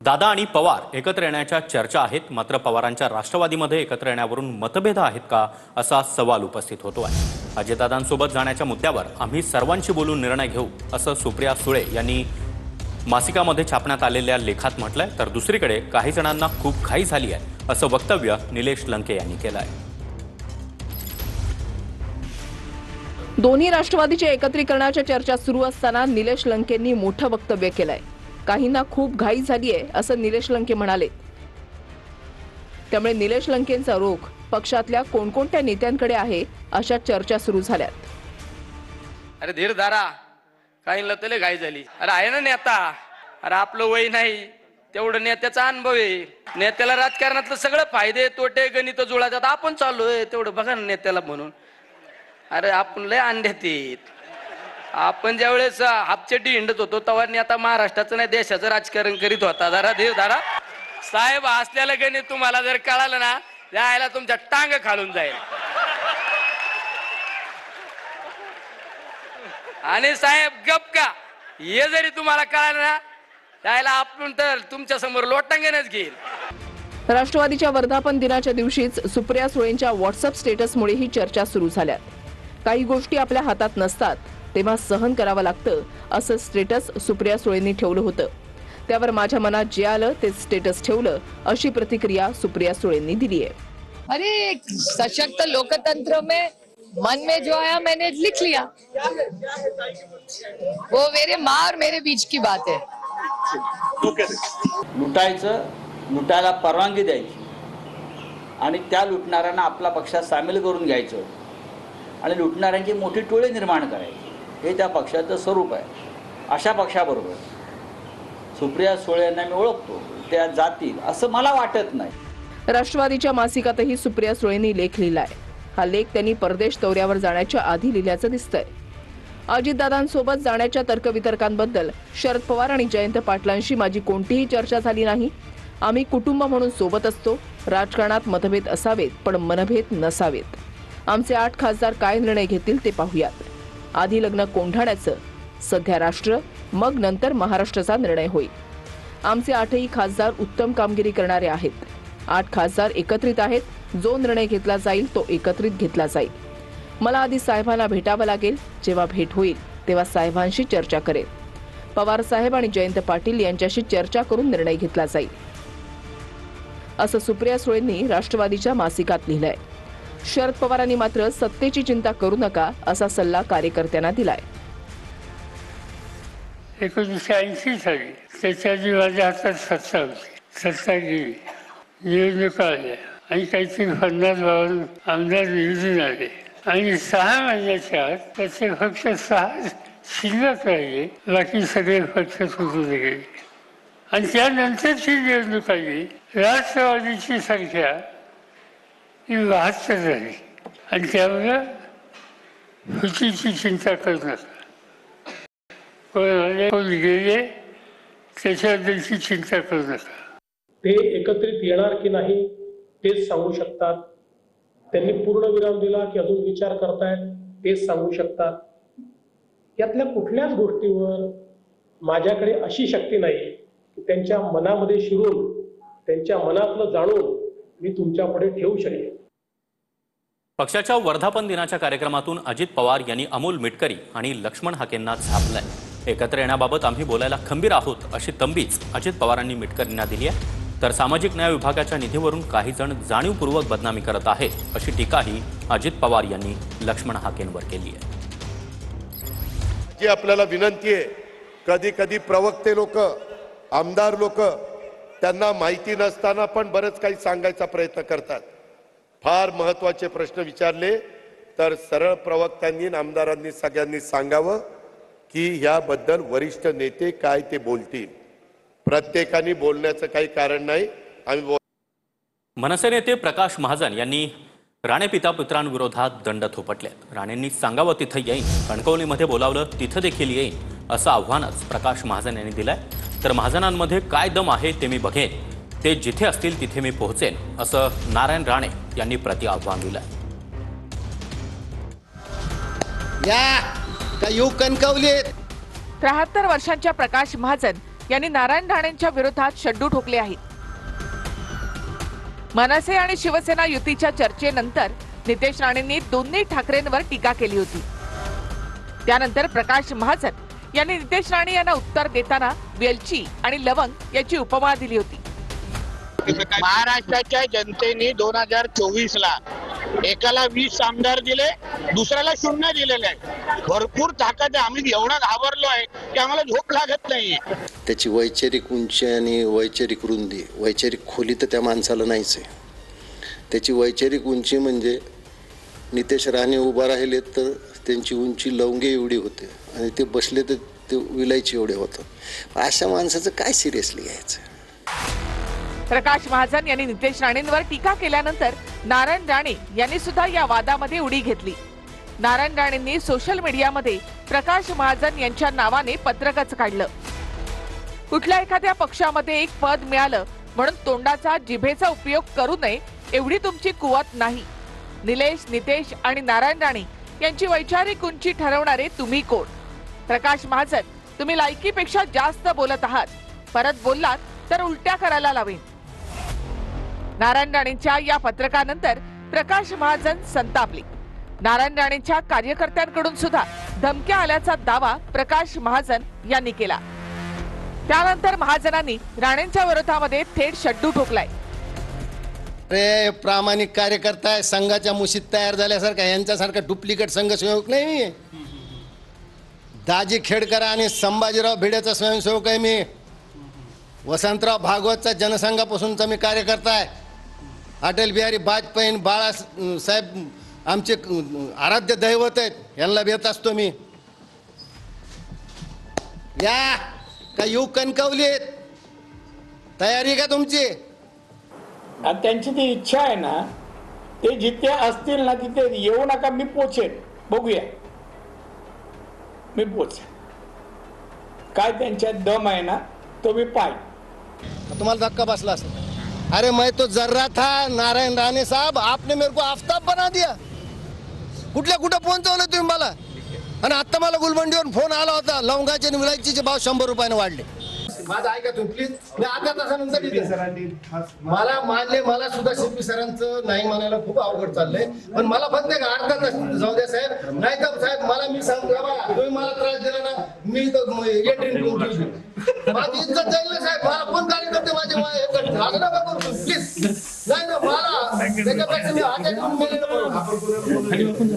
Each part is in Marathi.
दादा आणि पवार एकत्र येण्याच्या चर्चा आहेत, मात्र पवारांच्या राष्ट्रवादीमध्ये एकत्र येण्यावरून मतभेद आहेत का असा सवाल उपस्थित होतो आहे। अजितदादांसोबत जाण्याच्या मुद्द्यावर आम्ही सर्वांशी बोलून निर्णय घेऊ असं सुप्रिया सुळे यांनी मासिकामध्ये छापण्यात आलेल्या लेखात म्हटलंय, तर दुसरीकडे काही जणांना खूप घाई झाली आहे असं वक्तव्य निलेश लंके यांनी केलं आहे। दोन्ही राष्ट्रवादीच्या एकत्रीकरणाच्या चर्चा सुरू असताना निलेश लंकेंनी मोठं वक्तव्य केलंय। काहींना खूप घाई झाली आहे असं निलेश लंके म्हणाले। त्यामुळे निलेश लंकेंचा रोख पक्षातल्या कोणकोणत्या नेत्यांकडे आहे अशा चर्चा सुरू झाल्यात। अरे धीर धारा, काहींना तले घाई झाली। अरे आहे ना नेता, अरे आपलं वय नाही तेवढं नेत्याचा अनुभव आहे। नेत्याला राजकारणातलं सगळं फायदे तोटे गणित जुळतात, आपण चाललोय तेवढं बघा ना नेत्याला म्हणून। अरे आपण लय अंड्यात येत, आपण ज्या वेळेस हापचेटी हिंडत होतो तेव्हा आता महाराष्ट्राचं नाही देशाचं राजकारण करीत होता। जरा धीर धारा साहेब, असलेलं गणित तुम्हाला जर कळालं ना त्याला तुमच्या टांग खालून जाईल। आणि साहेब गप का, हे जरी तुम्हाला कळालं ना त्याला आपण तर तुमच्या समोर लोटांगणच घेईल। राष्ट्रवादीच्या वर्धापन दिनाच्या दिवशीच सुप्रिया सुळेंच्या व्हॉट्सअप स्टेटसमुळे ही चर्चा सुरू झाल्यात। काही गोष्टी आपल्या हातात नसतात तेव्हा सहन करावं लागतं असं स्टेटस सुप्रिया सुळेंनी ठेवलं होतं। त्यावर माझ्या मनात जे आलं ते स्टेटस ठेवलं अशी प्रतिक्रिया सुप्रिया सुळेंनी दिली आहे। अरे एक सशक्त लोकतंत्र में मन में जो आया मैंने लिख लिया, वो मेरे माँ और मेरे बीच की बात है। लुटायला परवानगी द्यायची आणि त्या लुटणाऱ्यांना आपला पक्षात सामील करून घ्यायचं आणि लुटणाऱ्यांची मोठी टोळी निर्माण करायची, हे त्या पक्षाचं स्वरूप आहे। अशा पक्षाबरोबर सुप्रिया सुळे यांना मी ओळखतो, त्या जातील असं मला वाटत नाही। राष्ट्रवादीच्या मासिकातही सुप्रिया सुळेंनी लेख लिहिलाय। हा लेख त्यांनी परदेश दौऱ्यावर जाण्याच्या आधी लिहिल्याचं दिसतंय। अजितदादांसोबत जाण्याच्या तर्कवितर्कांबद्दल शरद पवार आणि जयंत पाटलांशी माझी कोणतीही चर्चा झाली नाही। आम्ही कुटुंब म्हणून सोबत असतो। राजकारणात मतभेद असावेत पण मनभेद नसावेत। आमचे 8 खासदार काय निर्णय घेतील ते पाहूयात। आधी लग्न कोंढाण्याचं, सध्या राष्ट्र मग नंतर महाराष्ट्राचा निर्णय होईल। आमचे 8ही खासदार उत्तम कामगिरी करणारे आहेत। 8 खासदार एकत्रित आहेत, जो निर्णय घेतला जाईल तो एकत्रित घेतला जाईल। मला आधी साहेबांना भेटावं लागेल, जेव्हा भेट होईल तेव्हा साहेबांशी चर्चा करेल। पवार साहेब आणि जयंत पाटील यांच्याशी चर्चा करून निर्णय घेतला जाईल असं सुप्रिया सुळेंनी राष्ट्रवादीच्या मासिकात लिहिलंय। शरद पवारांनी मात्र सत्तेची चिंता करू नका असा सल्ला कार्यकर्त्यांना दिलाय। 1980 साली त्याच्या आधी माझ्या हातात सत्ता होती, सत्ता गेली, निवडणुका आल्या आणि काहीतरी 50-52 आमदार निवडून आले आणि 6 महिन्याच्या आत त्याचे फक्त 6 शिल्लक राहिले, बाकी सगळे पक्ष सुटून गेले। आणि त्यानंतरची निवडणूक आली, राष्ट्रवादीची संख्या ही 72 झाली आणि त्यामुळे फुटीची चिंता करू नका, कोण आले कोण गेले त्याच्याबद्दलची चिंता करू नका। ते एकत्रित येणार की नाही तेच सांगू शकतात। त्यांनी पूर्णविराम दिला की अजून विचार करतायत तेच सांगू शकतात। यातल्या कुठल्याच गोष्टीवर माझ्याकडे अशी शक्ती नाही की त्यांच्या मनामध्ये शिरून त्यांच्या मनातलं जाणून मी तुमच्या पुढे ठेवू शकेन। पक्षाच्या वर्धापन दिनाच्या कार्यक्रमातून अजित पवार यांनी अमोल मिटकरी आणि लक्ष्मण हाकेंना झापलंय। एकत्र येण्याबाबत आम्ही बोलायला खंबीर आहोत अशी तंबीच अजित पवारांनी मिटकरींना दिली आहे। तर सामाजिक न्याय विभागाच्या निधीवरून काही जण जाणीवपूर्वक बदनामी करत आहेत अशी टीकाही अजित पवार यांनी लक्ष्मण हाकेंवर केली आहे। जी आपल्याला विनंती आहे, कधी कधी प्रवक्ते लोक, आमदार लोक त्यांना माहिती नसताना पण बरेच काही सांगायचा प्रयत्न करतात। फार महत्त्वाचे प्रश्न विचारले तर सरळ प्रवक्त्यांनी आमदारांनी सगळ्यांनी सांगावं की याबद्दल वरिष्ठ नेते काय ते बोलतील। प्रत्येकाने बोलण्याचं काही कारण नाही। आम्ही मनसे नेते प्रकाश महाजन यांनी राणे पितापुत्रांविरोधात दंड थोपटलेत। राणेंनी सांगावं तिथं येईन, कणकवलीमध्ये बोलावलं तिथं देखील येईन असं आव्हानच प्रकाश महाजन यांनी दिलंय। तर महाजनांमध्ये काय दम आहे ते मी बघेन, ते जिथे असतील तिथे मी पोहोचेन असं नारायण राणे यांनी प्रति आव्हान दिलंय। या का येऊ कणकवलीत 73 वर्षांच्या प्रकाश महाजन यांनी नारायण राणेंच्या विरोधात शड्डू ठोकले आहेत. मनसे आणि शिवसेना युतीच्या चर्चेनंतर नितेश राणेंनी दोन्ही ठाकरेंवर टीका केली होती. त्यानंतर प्रकाश महाजन यांनी नितेश राणे यांना उत्तर देताना वेलची आणि लवंग याची उपमा दिली होती. महाराष्ट्राच्या जनतेने 2024ला एकाला 20 आमदार दिले, दुसऱ्याला 0 दिलेले आहे. भरपूर ताकद आहे. आम्ही एवढा घाबरलो आहे की आम्हाला झोप लागत नाही. त्याची वैचारिक उंची आणि वैचारिक रुंदी, वैचारिक खोली तर त्या माणसाला नाहीच आहे. त्याची वैचारिक उंची म्हणजे नितेश राणे उभा राहिले तर त्यांची उंची लवंगे एवढी होते आणि ते बसले तर ते विलायची एवढे होतं. अशा माणसाचं काय सिरियसली घ्यायचं. प्रकाश महाजन यांनी नितेश राणेंवर टीका केल्यानंतर नारायण राणे यांनी सुद्धा या वादामध्ये उडी घेतली. नारायण राणेंनी सोशल मीडियामध्ये प्रकाश महाजन यांच्या नावाने पत्रकच काढलं. कुठल्या एखाद्या पक्षामध्ये एक पद मिळालं म्हणून तोंडाचा जिभेचा उपयोग करू नये एवढी तुमची कुवत नाही. निलेश, नितेश आणि नारायण राणे यांची वैचारिक उंची ठरवणारे तुम्ही कोण? प्रकाश महाजन, तुम्ही लायकीपेक्षा जास्त बोलत आहात. परत बोललात तर उलट्या करायला लावेन. नारायण राणेंच्या या पत्रकानंतर प्रकाश महाजन संतापले. नारायण राणेंच्या कार्यकर्त्यांकडून सुद्धा धमक्या आल्याचा दावा प्रकाश महाजन यांनी केला. त्यानंतर महाजनांनी राणेंच्या विरोधामध्ये थेट शड्डू ठोकलाय. अरे प्रामाणिक कार्यकर्ता आहे, संघाच्या मुशीत तयार झाल्यासारखा. यांच्यासारखा डुप्लिकेट संघसेवक नाही मी. दाजी खेडकर आणि संभाजीराव भिडेचा स्वयंसेवक आहे मी. वसंतराव भागवतचा जनसंघापासूनचा मी कार्यकर्ता आहे. अटल बिहारी वाजपेयी, बाळासाहेब आमचे आराध्य दैवत आहेत. यांना भेट असतो मी. या का येऊ कणकवली आहेत? तयारी का तुमची? त्यांची ती इच्छा आहे ना, ते जिथे असतील ना तिथे येऊ नका. मी पोचेन, बघूया. मी पोचेन. काय त्यांच्यात दम आहे ना तो मी पाय. तुम्हाला धक्का बसला असेल. अरे मैं तो जर्रा था नारायण राणे साहब, आपने मेरे को आफ्ताब बना दिया. कुठल्या कुठं पोहोचवलं तुम्ही मला. आणि आता मला गुलबंडीवर फोन आला होता, लवंगाचे आणि विलायचीचे भाव 100 रुपयाने वाढले. माझं ऐका तुम्ही प्लीज. मी अर्ध्या तासानंतर मला मानले. मला सुद्धा शिल्पी सरांचं नाही म्हणायला खूप अवघड चाललंय. पण मला फक्त एक अर्धा तास जाऊ द्या साहेब. नाही तर साहेब मला मी सांगतो बघा, तुम्ही मला त्रास दिला ना, मी तर माझी इज्जत जाईल ना साहेब. मला कोण कार्यकर्ते माझे प्लीज. नाही ना मला त्याच्यापेक्षा मी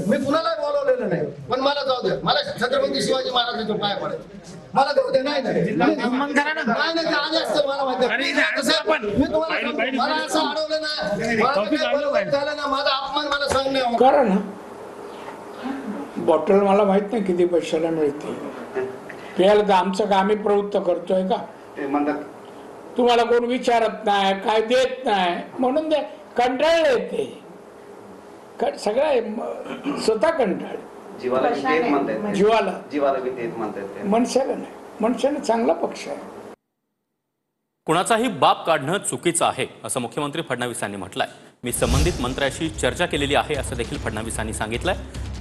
मी कुणाला बोलवलेलं नाही. पण मला जाऊ द्या. मला छत्रपती शिवाजी महाराजांच्या पाया पडायचं. मला जाऊ द्या. नाही नाही आले असतं मला माहिती. मी तुम्हाला मला असं अडवलं ना, झालं ना, माझा अपमान मला सांगणे करा ना. बॉटल मला माहित नाही किती पैशाला मिळते. प्यायला तर आमचं का आम्ही प्रवृत्त करतोय का? तुम्हाला कोण विचारत नाही, काय देत नाही म्हणून ते कंटाळले. ते सगळं स्वतः कंटाळ. जीवाला मनुष्याला नाही. मनुष्याने चांगला पक्ष आहे. कुणाचाही बाप काढणं चुकीचं आहे असं मुख्यमंत्री फडणवीसांनी म्हटलंय. मी संबंधित मंत्र्याशी चर्चा केलेली आहे असं देखील फडणवीसांनी सांगितलंय.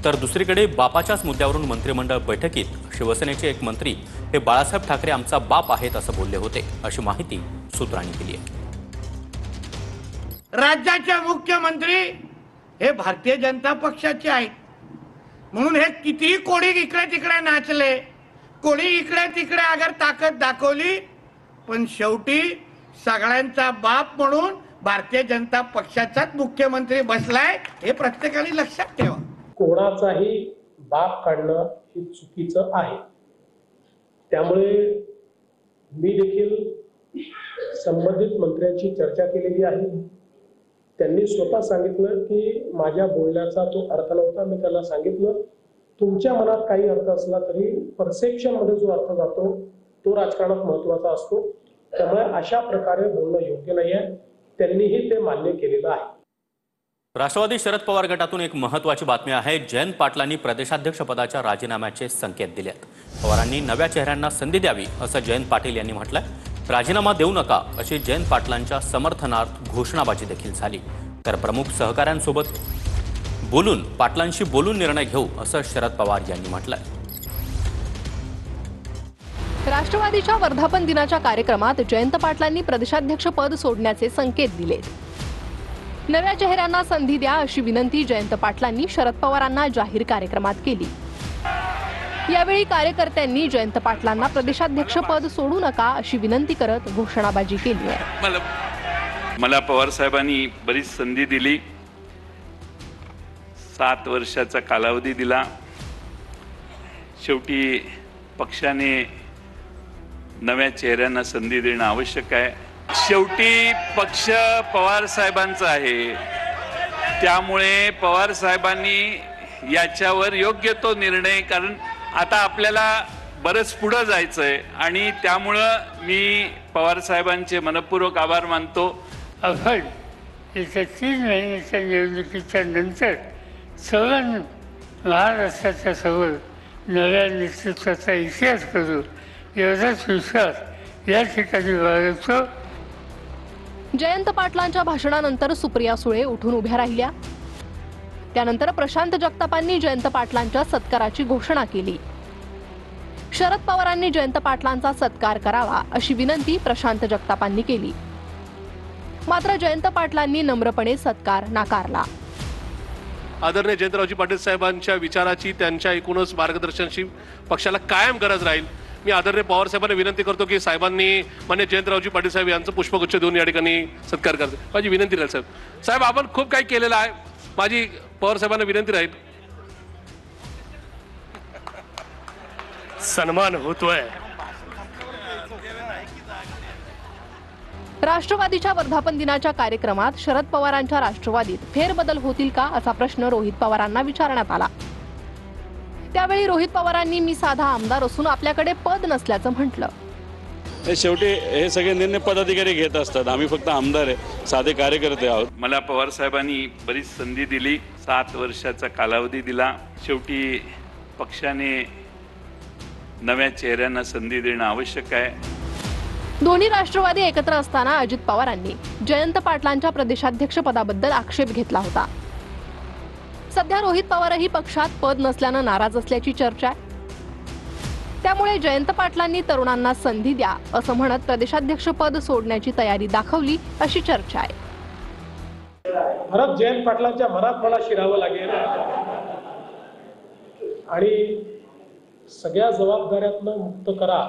तर दुसरीकडे बापाच्याच मुद्द्यावरून मंत्रिमंडळ बैठकीत शिवसेनेचे एक मंत्री हे बाळासाहेब ठाकरे आमचा बाप आहेत असं बोलले होते, अशी माहिती सूत्रांनी दिली आहे. राज्याचे मुख्यमंत्री हे भारतीय जनता पक्षाचे आहेत. म्हणून हे कितीही कोणी इकडे तिकडे नाचले, कोणी इकडे तिकडे अगर ताकद दाखवली, पण शेवटी सगळ्यांचा बाप म्हणून भारतीय जनता पक्षाचाच मुख्यमंत्री बसलाय, हे प्रत्येकाने लक्षात ठेवा. कोणाचाही बाप काढणं हे चुकीचं आहे. त्यामुळे मी देखील संबंधित मंत्र्यांची चर्चा केलेली आहे. त्यांनी स्वतः सांगितलं की माझ्या बोलण्याचा तो अर्थ नव्हता. मी त्यांना सांगितलं तुमच्या मनात काही अर्थ असला तरी परसेप्शन मध्ये जो अर्थ जातो तो राजकारणात महत्वाचा असतो. त्यामुळे अशा प्रकारे बोलणं योग्य नाही आहे. त्यांनीही ते मान्य केलेलं आहे. राष्ट्रवादी शरद पवार गटातून एक महत्त्वाची बातमी आहे. जयंत पाटलांनी प्रदेशाध्यक्षपदाच्या राजीनाम्याचे संकेत दिले आहेत. पवारांनी नव्या चेहऱ्यांना संधी द्यावी असं जयंत पाटील यांनी म्हटलंय. राजीनामा देऊ नका अशी जयंत पाटलांच्या समर्थनार्थ घोषणाबाजी देखील झाली. तर प्रमुख सहकाऱ्यांसोबत पाटलांशी बोलून निर्णय घेऊ असं शरद पवार यांनी म्हटलंय. राष्ट्रवादीच्या वर्धापन दिनाच्या कार्यक्रमात जयंत पाटलांनी प्रदेशाध्यक्ष पद सोडण्याचे संकेत दिले. नव्या चेहऱ्यांना संधी द्या अशी विनंती जयंत पाटलांनी शरद पवारांना जाहीर कार्यक्रमात केली. यावेळी कार्यकर्त्यांनी जयंत पाटलांना प्रदेशाध्यक्ष पद सोडू नका अशी विनंती करत घोषणाबाजी केली आहे. मला पवार साहेबांनी बरीच संधी दिली, 7 वर्षाचा कालावधी दिला. शेवटी पक्षाने नव्या चेहऱ्यांना संधी देणं आवश्यक आहे. शेवटी पक्ष पवार साहेबांचा आहे, त्यामुळे पवार साहेबांनी याच्यावर योग्य तो निर्णय, कारण आता आपल्याला बरंच पुढं जायचंय आणि त्यामुळं मी पवार साहेबांचे मनपूर्वक आभार मानतो. आपण येत्या 3 महिन्याच्या निवडणुकीच्या नंतर सर्व महाराष्ट्राच्या समोर नव्या नेतृत्वाचा इतिहास करू एवढाच विश्वास या ठिकाणी बाळगतो. जयंत पाटलांच्या भाषणानंतर सुप्रिया सुळे उठून उभ्या राहिल्या. त्यानंतर प्रशांत जगतापांनी जयंत पाटलांच्या सत्काराची घोषणा केली. शरद पवारांनी जयंत पाटलांचा सत्कार करावा अशी विनंती प्रशांत जगतापांनी केली. मात्र जयंत पाटलांनी नम्रपणे सत्कार नाकारला. आदरणीय जयंतरावजी पाटील साहेबांच्या विचाराची, त्यांच्या एकूणच मार्गदर्शनाची पक्षाला कायम गरज राहील. मी आदरणीय पवार साहेबांना विनंती करतो की साहेबांनी मान्य जयंतरावजी पाटील साहेब यांचं पुष्पगुच्छ देऊन या ठिकाणी सत्कार करते. माझी विनंती राहील साहेब. साहेब आपण खूप काही केलेलं आहे. माझी पवार साहेबांना विनंती राहील. सन्मान होतोय. राष्ट्रवादीच्या वर्धापन दिनाच्या कार्यक्रमात शरद पवारांच्या राष्ट्रवादीत फेरबदल होतील का असा प्रश्न रोहित पवारांना विचारण्यात आला. त्यावेळी रोहित पवारांनी मी साधा आमदार असून आपल्याकडे पद नसल्याचं म्हटलं. शेवटी हे सगळे निर्णय पदाधिकारी घेत असतात, आम्ही फक्त आमदार आहे, साधे कार्यकर्ते आहोत. मला पवार साहेबांनी बरीच संधी दिली, 7 वर्षाचा कालावधी दिला. शेवटी पक्षाने नव्या चेहऱ्यांना संधी देणं आवश्यक आहे. दोन्ही राष्ट्रवादी एकत्र असताना अजित पवारांनी जयंत पाटलांच्या प्रदेशाध्यक्ष पदाबद्दल आक्षेप घेतला होता. सध्या रोहित पवारही पक्षात पद नसल्यानं नाराज असल्याची चर्चा आहे. त्यामुळे जयंत पाटलांनी तरुणांना संधी द्या असं म्हणत प्रदेशाध्यक्ष पद सोडण्याची तयारी दाखवली अशी चर्चा आहे. परत जयंत पाटलांच्या मनात मला शिरावं लागेल आणि सगळ्या जबाबदाऱ्यातनं मुक्त करा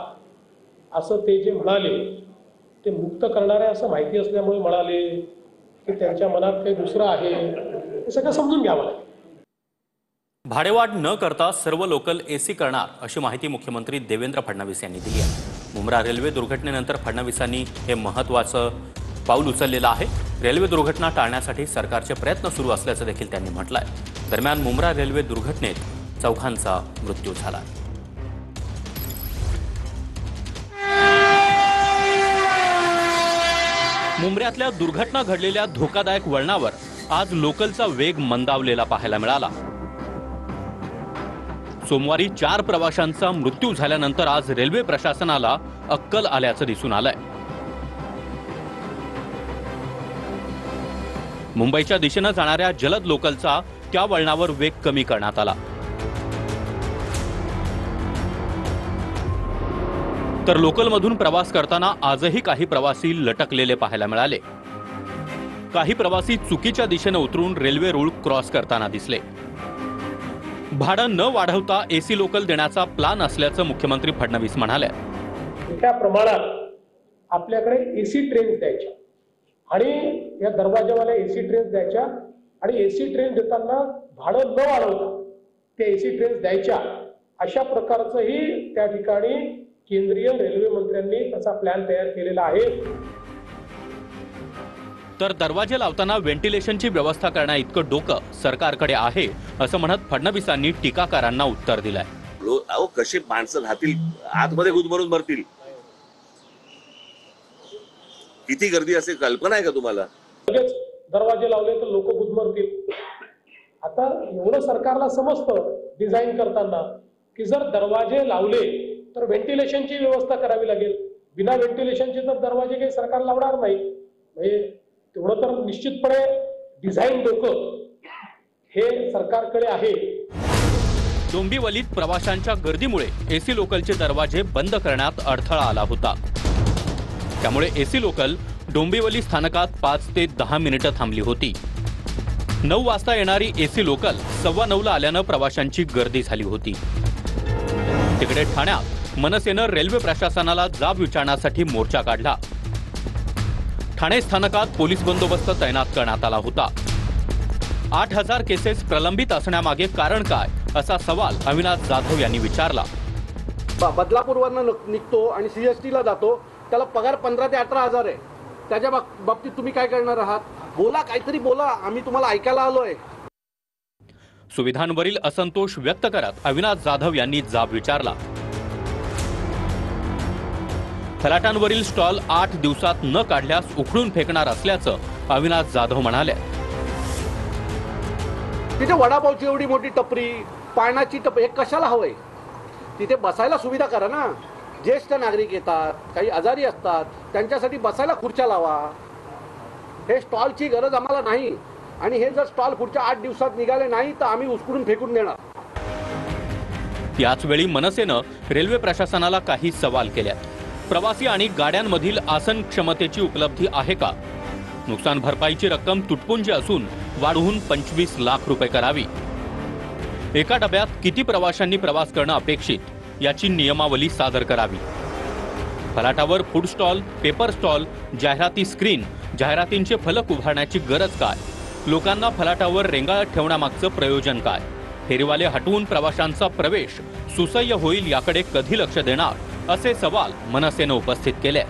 असं ते जे म्हणाले, ते मुक्त करणारे असं माहिती असल्यामुळे म्हणाले की त्यांच्या मनात काही दुसरं आहे, हे सगळं समजून घ्यावं लागेल. भाडेवाढ न करता सर्व लोकल एसी करणार अशी माहिती मुख्यमंत्री देवेंद्र फडणवीस यांनी दिली आहे. मुंब्रा रेल्वे दुर्घटनेनंतर फडणवीसांनी हे महत्त्वाचं पाऊल उचललेलं आहे. रेल्वे दुर्घटना टाळण्यासाठी सरकारचे प्रयत्न सुरू असल्याचं देखील त्यांनी म्हटलं आहे. दरम्यान मुंब्रा रेल्वे दुर्घटनेत 4 मृत्यू झाला. मुंब्र्यातल्या दुर्घटना घडलेल्या धोकादायक वळणावर आज लोकलचा वेग मंदावलेला पाहायला मिळाला. सोमवारी 4 प्रवाशांचा मृत्यू झाल्यानंतर आज रेल्वे प्रशासनाला अक्कल आल्याचं दिसून आलंय. मुंबईच्या दिशेनं जाणाऱ्या जलद लोकलचा त्या वळणावर वेग कमी करण्यात आला. तर लोकलमधून प्रवास करताना आजही काही प्रवासी लटकलेले पाहायला मिळाले. काही प्रवासी चुकीच्या दिशेने उतरून रेल्वे रूळ क्रॉस करताना दिसले. भाडं न वाढवता एसी लोकल देण्याचा प्लान असल्याचं मुख्यमंत्री फडणवीस म्हणाले. मोठ्या प्रमाणात आपल्याकडे एसी ट्रेन्स द्यायच्या आणि या दरवाजावाल्या एसी ट्रेन्स द्यायच्या आणि एसी ट्रेन देताना भाडं न वाढवता त्या एसी ट्रेन्स द्यायच्या, अशा प्रकारचंही त्या ठिकाणी केंद्रीय रेल्वे मंत्र्यांनी त्याचा प्लॅन तयार केलेला आहे. तर दरवाजे लावताना व्हेंटिलेशनची व्यवस्था करण्या इतकं डोकं सरकारकडे आहे असं म्हणत फडणवीसांनी टीकाकारांना उत्तर दिलंय. अहो कशी माणसं राहतील, आतमध्ये गुदमरून मरतील, किती गर्दी असेल कल्पना आहे का तुम्हाला? लगेच दरवाजे लावले तर लोक गुदमरतील. आता एवढं सरकारला समजतं डिझाईन करताना की जर दरवाजे लावले तर व्हेंटिलेशनची व्यवस्था करावी लागेल. बिना व्हेंटिलेशनचे तर दरवाजे काही सरकार लावणार नाही. म्हणजे तेवढं तर निश्चितपणे डिझाईन डोकं हे सरकारकडे आहे. डोंबिवलीत प्रवाशांच्या गर्दीमुळे एसी लोकलचे दरवाजे बंद करण्यात अडथळा आला होता. त्यामुळे एसी लोकल डोंबिवली स्थानकात 5 ते 10 मिनिटं थांबली होती. 9 वाजता येणारी एसी लोकल 9:15 आल्यानं प्रवाशांची गर्दी झाली होती. तिकडे ठाण्यात मनसेनं रेल्वे प्रशासनाला जाब विचारण्यासाठी मोर्चा काढला. ठाणे स्थानकात पोलीस बंदोबस्त तैनात करण्यात आला होता. 8,000 केसेस प्रलंबित असण्यामागे कारण काय असा सवाल अविनाश जाधव यांनी विचारला. बदलापूरवरनं निघतो आणि सीएसटीला जातो, त्याला पगार 15 ते 18,000 आहे. त्याच्या बाबतीत तुम्ही काय करणार आहात? बोला, काहीतरी बोला, आम्ही तुम्हाला ऐकायला आलोय. सुविधांवरील असंतोष व्यक्त करत अविनाश जाधव यांनी जाब विचारला. फलाटांवरील स्टॉल 8 दिवसात न काढल्यास उखडून फेकणार असल्याचं अविनाश जाधव म्हणाले. तिथे वडापावची एवढी मोठी टपरी, पाण्याची टपरी, हे कशाला हवंय? तिथे बसायला सुविधा करा ना. ज्येष्ठ नागरिक येतात, काही आजारी असतात, त्यांच्यासाठी बसायला खुर्च्या लावा. हे स्टॉलची गरज आम्हाला नाही. आणि हे जर स्टॉल पुढच्या 8 दिवसात निघाले नाही तर आम्ही उचकून फेकून देणार. याचवेळी मनसेनं रेल्वे प्रशासनाला काही सवाल केले. प्रवासी आणि गाड्यांमधील आसन क्षमतेची उपलब्धी आहे का? नुकसान भरपाईची रक्कम तुटपुंजी असून वाढवून 25 लाख रुपये करावी. एका डब्यात किती प्रवाशांनी प्रवास करणं अपेक्षित याची नियमावली सादर करावी. फलाटावर फूड स्टॉल, पेपर स्टॉल, जाहिराती स्क्रीन, जाहिरातींचे फलक उभारण्याची गरज काय? लोकांना फलाटावर रेंगाळत ठेवण्यामागचं प्रयोजन काय? फेरीवाले हटवून प्रवाशांचा प्रवेश सुसह्य होईल याकडे कधी लक्ष देणार? असे सवाल मनसेनं उपस्थित केले.